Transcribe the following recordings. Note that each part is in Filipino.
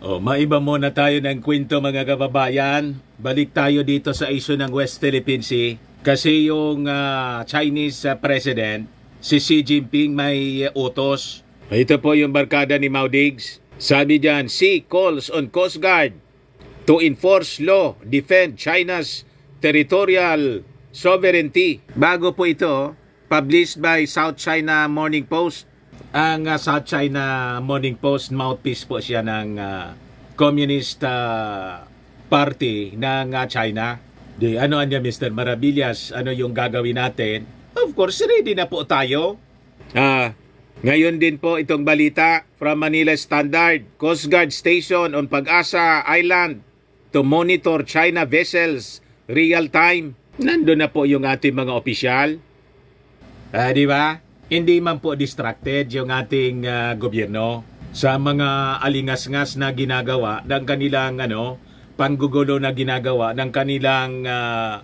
Maiba muna tayo ng kwento mga kababayan. Balik tayo dito sa issue ng West Philippine Sea. Kasi yung Chinese President, si Xi Jinping may utos. Ito po yung barkada ni Mao Diggs. Sabi diyan, Xi calls on Coast Guard to enforce law, defend China's territorial sovereignty. Bago po ito, published by South China Morning Post. Ang South China Morning Post, mouthpiece po siya ng Communist Party ng China. Ano niya, Mr. Maravillas, ano yung gagawin natin? Of course, ready na po tayo. Ngayon din po itong balita from Manila Standard. Coast Guard Station on Pag-asa Island to monitor China vessels real time. Nandun na po yung ating mga opisyal. Di ba? Hindi man po distracted yung ating gobyerno sa mga alingas-ngas na ginagawa ng kanilang panggugulo na ginagawa ng kanilang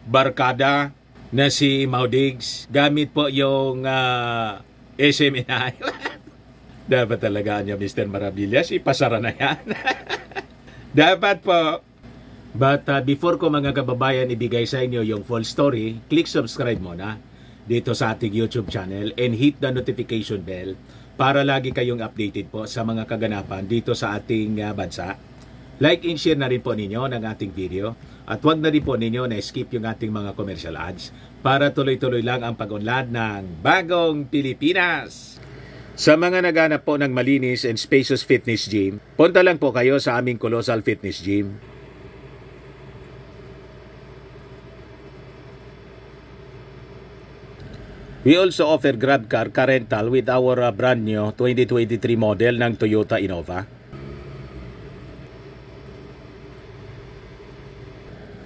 barkada na si Mao Diggs. Gamit po yung SMNI. Dapat talaga niya, Mr. Maravillas, ipasara na yan. Dapat po. But before ko mga kababayan ibigay sa inyo yung full story, click subscribe muna dito sa ating YouTube channel and hit the notification bell para lagi kayong updated po sa mga kaganapan dito sa ating bansa. Like and share na rin po ninyo ng ating video at huwag na rin po ninyo na skip yung ating mga commercial ads para tuloy-tuloy lang ang pag-unlad ng Bagong Pilipinas. Sa mga naghanap po ng malinis and spacious fitness gym, punta lang po kayo sa aming Colossal Fitness Gym. We also offer grab car rental with our brand new 2023 model ng Toyota Innova.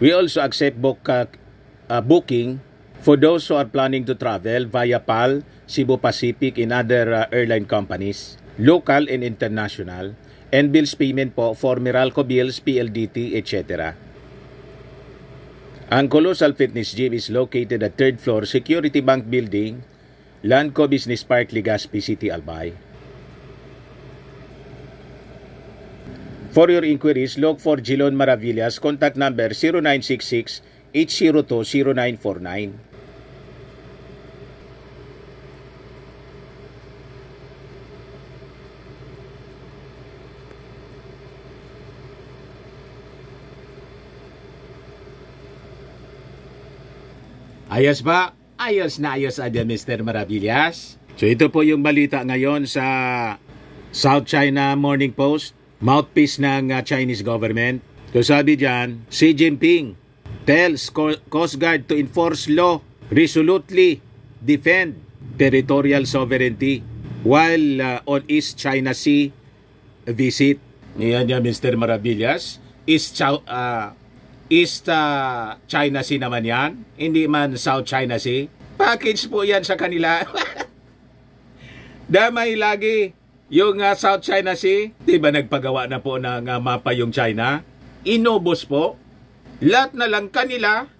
We also accept booking for those who are planning to travel via PAL, Cebu Pacific and other airline companies, local and international, and bills payment po for Meralco bills, PLDT, etc. Ang Colossal Fitness Gym is located at 3rd floor Security Bank Building, Landco Business Park, Legazpi City, Albay. For your inquiries, look for Jilon Maravillas, contact number 0966-802-0949. Ayos ba? Ayos na ayos adyan, Mr. Maravillas. So ito po yung balita ngayon sa South China Morning Post, mouthpiece ng Chinese government. So sabi dyan, Xi Jinping tells Coast Guard to enforce law, resolutely defend territorial sovereignty while on East China Sea visit. Yan yan, Mr. Maravillas. East China Sea naman yan. Hindi man South China Sea. Package po yan sa kanila. Damay lagi yung South China Sea. Diba nagpagawa na po ng mapa yung China? Inubos po. Lahat na lang kanila.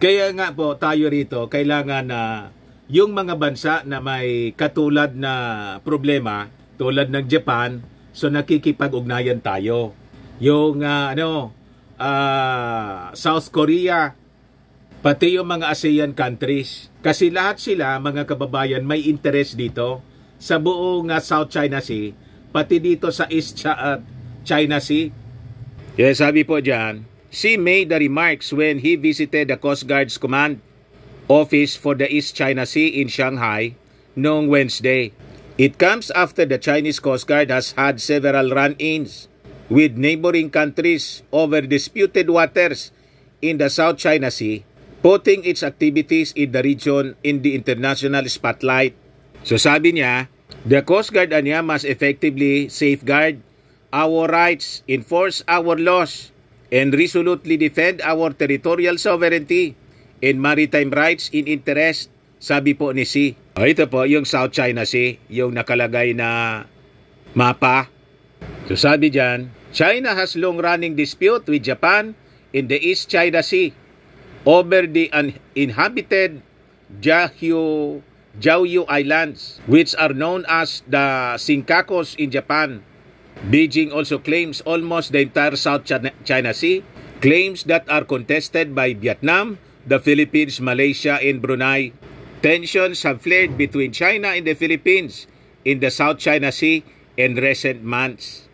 Kaya nga po tayo rito, kailangan na yung mga bansa na may katulad na problema, tulad ng Japan, so nakikipag-ugnayan tayo. Yung South Korea, pati yung mga ASEAN countries. Kasi lahat sila, mga kababayan, may interest dito sa buong South China Sea, pati dito sa East China Sea. Kaya sabi po dyan, Xi made the remarks when he visited the Coast Guard's command office for the East China Sea in Shanghai noong Wednesday. It comes after the Chinese Coast Guard has had several run-ins with neighboring countries over disputed waters in the South China Sea, putting its activities in the region in the international spotlight. So sabi niya, the Coast Guard niya must effectively safeguard our rights, enforce our laws, and resolutely defend our territorial sovereignty and maritime rights in interest, sabi po ni Xi. Ito po yung South China Sea, yung nakalagay na mapa. So sabi dyan, China has long-running dispute with Japan in the East China Sea over the uninhabited Jiaoyu Islands, which are known as the Senkakus in Japan. Beijing also claims almost the entire South China Sea, claims that are contested by Vietnam, the Philippines, Malaysia, and Brunei. Tensions have flared between China and the Philippines in the South China Sea in recent months.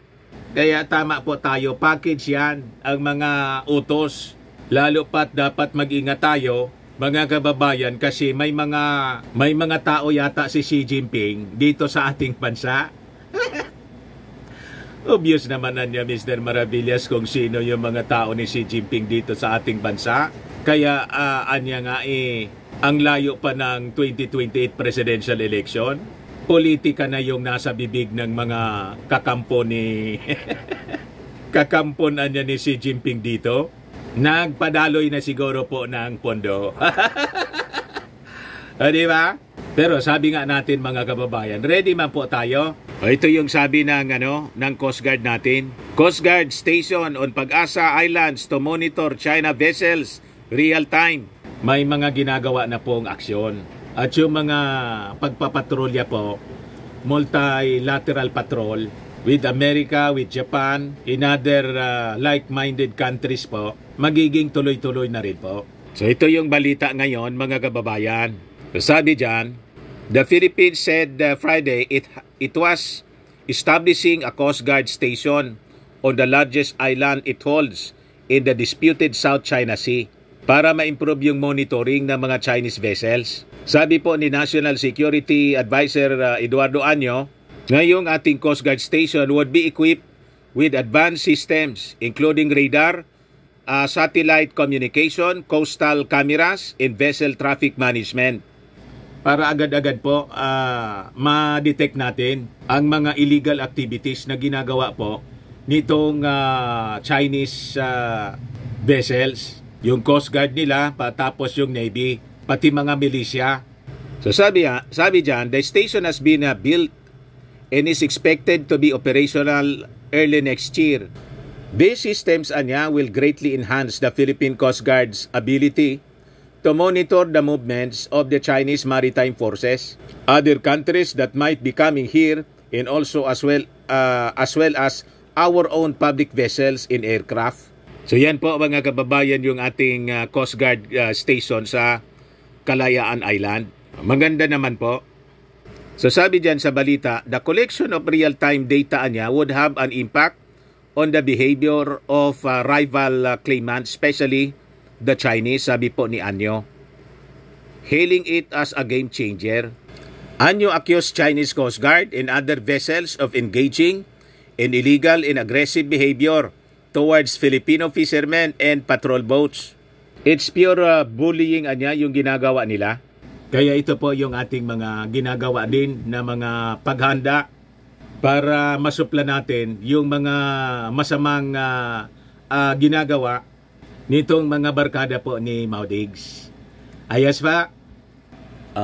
Kaya tama po tayo, package yan ang mga utos. Lalo pat dapat mag-ingat tayo, mga kababayan, kasi may mga tao yata si Xi Jinping dito sa ating bansa. Obvious naman na niya, Mr. Maravillas, kung sino yung mga tao ni Xi Jinping dito sa ating bansa. Kaya anya nga ang layo pa ng 2028 presidential election. Politika na yung nasa bibig ng mga kakampo ni kakampon niya ni Xi Jinping dito. Nagpadaloy na siguro po ng pondo. Di ba? Pero sabi nga natin mga kababayan, ready man po tayo. Ito yung sabi ng Coast Guard natin. Coast Guard station on Pag-asa Islands to monitor China vessels real time. May mga ginagawa na pong aksyon. At yung mga pagpapatrolya po, multilateral patrol with America, with Japan, in other like-minded countries po, magiging tuloy-tuloy na rin po. So ito yung balita ngayon mga kababayan. So sabi dyan, the Philippines said Friday it was establishing a Coast Guard station on the largest island it holds in the disputed South China Sea para ma-improve yung monitoring ng mga Chinese vessels. Sabi po ni National Security Advisor Eduardo Año, ngayong ating Coast Guard station would be equipped with advanced systems including radar, satellite communication, coastal cameras, and vessel traffic management. Para agad-agad po ma-detect natin ang mga illegal activities na ginagawa po nitong Chinese vessels. Yung Coast Guard nila, tapos yung Navy, pati mga milisya. So sabi dyan, the station has been built and is expected to be operational early next year. These systems will greatly enhance the Philippine Coast Guard's ability to monitor the movements of the Chinese maritime forces, other countries that might be coming here, and also as well as our own public vessels in aircraft. So yan po mga kababayan yung ating Coast Guard station sa Kalayaan Island. Maganda naman po. So sabi dyan sa balita, the collection of real-time data niya would have an impact on the behavior of rival claimants, especially the Chinese, sabi po ni Anyo. Hailing it as a game changer. Anyo accused Chinese Coast Guard and other vessels of engaging in illegal and aggressive behavior towards Filipino fishermen and patrol boats. It's pure bullying yung ginagawa nila. Kaya ito po yung ating mga ginagawa din na mga paghanda para masupla natin yung mga masamang ginagawa nitong mga barkada po ni Maudigs. Ayos pa?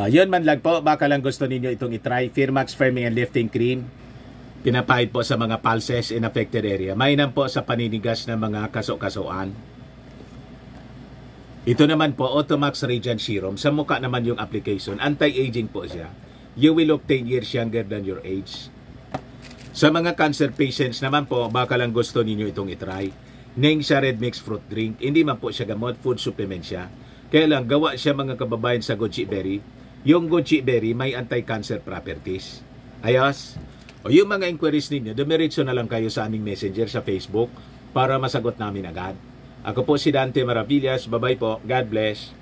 Yun man lang po, baka lang gusto ninyo itong itry. Firmax Firming and Lifting Cream. Pinapahid po sa mga pulses in affected area. Mainam po sa paninigas ng mga kaso-kasuan. Ito naman po, Automax Radiant Serum. Sa mukha naman yung application. Anti-aging po siya. You will look 10 years younger than your age. Sa mga cancer patients naman po, baka lang gusto ninyo itong itry. Ning siya Red Mix Fruit Drink. Hindi man po siya gamot, food supplement siya. Kaya lang, gawa siya mga kababayan sa goji berry. Yung goji berry may anti-cancer properties. Ayos? O yung mga inquiries ninyo, dumiretso na lang kayo sa aming messenger sa Facebook para masagot namin agad. Ako po si Dante Maravillas. Bye-bye po. God bless.